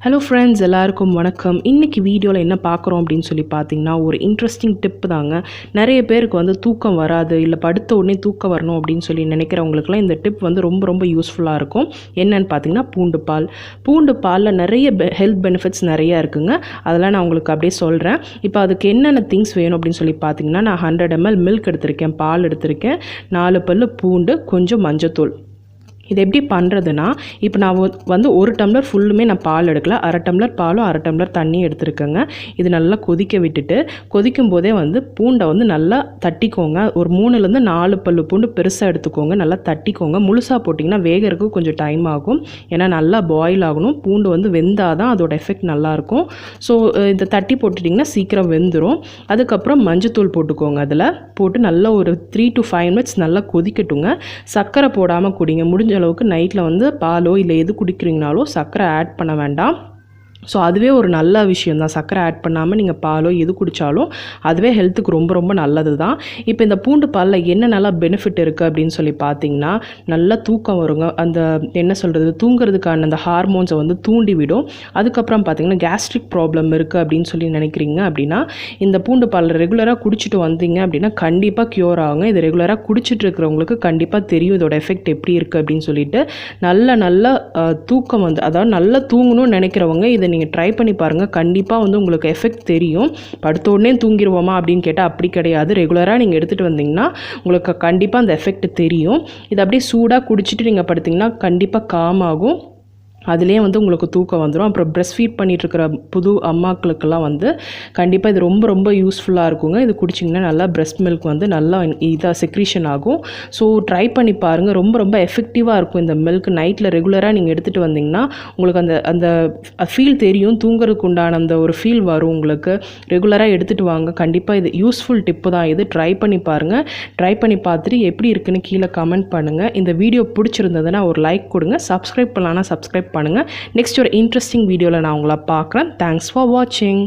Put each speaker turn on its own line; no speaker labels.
Hello friends, எல்லாருக்கும் வணக்கம். இன்றைக்கி வீடியோவில் என்ன பார்க்குறோம் அப்படின்னு சொல்லி பார்த்தீங்கன்னா, ஒரு இன்ட்ரெஸ்டிங் டிப்பு தாங்க. நிறைய பேருக்கு வந்து தூக்கம் வராது, இல்லை படுத்த உடனே தூக்கம் வரணும் அப்படின்னு சொல்லி நினைக்கிறவங்களுக்குலாம் இந்த டிப் வந்து ரொம்ப ரொம்ப யூஸ்ஃபுல்லாக இருக்கும். என்னன்னு பார்த்தீங்கன்னா, பூண்டு பாலில் நிறைய ஹெல்த் பெனிஃபிட்ஸ் நிறையா இருக்குங்க. அதெல்லாம் நான் உங்களுக்கு அப்படியே சொல்கிறேன். இப்போ அதுக்கு என்னென்ன திங்ஸ் வேணும் அப்படின்னு சொல்லி பார்த்தீங்கன்னா, நான் 100 ml மில்க் எடுத்திருக்கேன், பால் எடுத்திருக்கேன், 4 பல்லு பூண்டு, கொஞ்சம் மஞ்சத்தூள். இது எப்படி பண்ணுறதுன்னா, இப்போ நான் வந்து 1 டம்ளர் ஃபுல்லுமே நான் பால் எடுக்கல, 1/2 டம்ளர் பாலும் 1/2 டம்ளர் தண்ணி எடுத்துருக்கேங்க. இது நல்லா கொதிக்க விட்டுட்டு, கொதிக்கும் போதே வந்து பூண்டை வந்து நல்லா தட்டிக்கோங்க. ஒரு 3லேருந்து 4 பல்லு பூண்டு பெருசாக எடுத்துக்கோங்க, நல்லா தட்டிக்கோங்க. முழுசாக போட்டிங்கன்னா வேகிறதுக்கு கொஞ்சம் டைம் ஆகும், ஏன்னா நல்லா பாயில் ஆகணும். பூண்டு வந்து வெந்தால் தான் அதோட எஃபெக்ட் நல்லாயிருக்கும். ஸோ இதை தட்டி போட்டுட்டிங்கன்னா சீக்கிரம் வெந்துடும். அதுக்கப்புறம் மஞ்சத்தூள் போட்டுக்கோங்க. அதில் போட்டு நல்லா ஒரு 3 to 5 minutes நல்லா கொதிக்கட்டுங்க. சர்க்கரை போடாமல் குடிங்க. முடிஞ்ச அளவுக்கு நைட்டில் வந்து பாலோ இல்லை எது குடிக்கிறீங்கனாலோ சர்க்கரை ஆட் பண்ண வேண்டாம். ஸோ அதுவே ஒரு நல்ல விஷயம் தான். சர்க்கரை ஆட் பண்ணாமல் நீங்கள் பாலோ எது குடித்தாலும் அதுவே ஹெல்த்துக்கு ரொம்ப ரொம்ப நல்லது தான். இப்போ இந்த பூண்டு பாலில் என்ன நல்லா பெனிஃபிட் இருக்குது அப்படின்னு சொல்லி பார்த்தீங்கன்னா, நல்லா தூக்கம் வருங்க. அந்த என்ன சொல்கிறது, தூங்குறதுக்கான அந்த ஹார்மோன்ஸை வந்து தூண்டி விடும். அதுக்கப்புறம் பார்த்தீங்கன்னா, கேஸ்ட்ரிக் ப்ராப்ளம் இருக்குது அப்படின்னு சொல்லி நினைக்கிறீங்க அப்படின்னா, இந்த பூண்டு பால் ரெகுலராக குடிச்சிட்டு வந்தீங்க அப்படின்னா கண்டிப்பாக க்யூர் ஆகுங்க. இது ரெகுலராக குடிச்சிட்டு இருக்கிறவங்களுக்கு கண்டிப்பாக தெரியும் இதோட எஃபெக்ட் எப்படி இருக்குது அப்படின்னு சொல்லிட்டு. நல்ல தூக்கம் வந்து, அதாவது நல்லா தூங்கணும்னு நினைக்கிறவங்க இதை நீங்கள் ட்ரை பண்ணி பாருங்கள். கண்டிப்பாக வந்து உங்களுக்கு எஃபெக்ட் தெரியும். படுத்த உடனே தூங்கிடுவோமா அப்படின்னு கேட்டால் அப்படி கிடையாது. ரெகுலராக நீங்கள் எடுத்துகிட்டு வந்தீங்கன்னா உங்களுக்கு கண்டிப்பாக அந்த எஃபெக்ட் தெரியும். இது அப்படியே சூடாக குடிச்சிட்டு நீங்கள் படுத்திங்கன்னா கண்டிப்பாக காம் ஆகும். அதுலேயே வந்து உங்களுக்கு தூக்கம் வந்துடும். அப்புறம் ப்ரெஸ்ட் ஃபீட் பண்ணிகிட்ருக்கிற புது அம்மாக்களுக்கெல்லாம் வந்து கண்டிப்பாக இது ரொம்ப ரொம்ப யூஸ்ஃபுல்லாக இருக்குங்க. இது குடிச்சிங்கன்னா நல்லா ப்ரெஸ்ட் மில்க் வந்து நல்லா இதாக செக்ரீஷன் ஆகும். ஸோ ட்ரை பண்ணி பாருங்கள். ரொம்ப ரொம்ப எஃபெக்டிவாக இருக்கும் இந்த மில்க். நைட்டில் ரெகுலராக நீங்கள் எடுத்துகிட்டு வந்தீங்கன்னா உங்களுக்கு அந்த அந்த ஃபீல் தெரியும். தூங்குறதுக்கு உண்டான அந்த ஒரு ஃபீல் வரும் உங்களுக்கு. ரெகுலராக எடுத்துகிட்டு வாங்க. கண்டிப்பாக இது யூஸ்ஃபுல் டிப்பு தான். இது ட்ரை பண்ணி பாருங்கள். ட்ரை பண்ணி பார்த்துட்டு எப்படி இருக்குன்னு கீழே கமெண்ட் பண்ணுங்கள். இந்த வீடியோ பிடிச்சிருந்ததுன்னா ஒரு லைக் கொடுங்க. சப்ஸ்கிரைப் பண்ணலான்னா சப்ஸ்கிரைப் பண்ணுங்கள். நெக்ஸ்ட் ஒரு இன்ட்ரெஸ்டிங் வீடியோவில் நான் உங்களை பார்க்குறேன். தேங்க்ஸ் ஃபார் வாட்சிங்.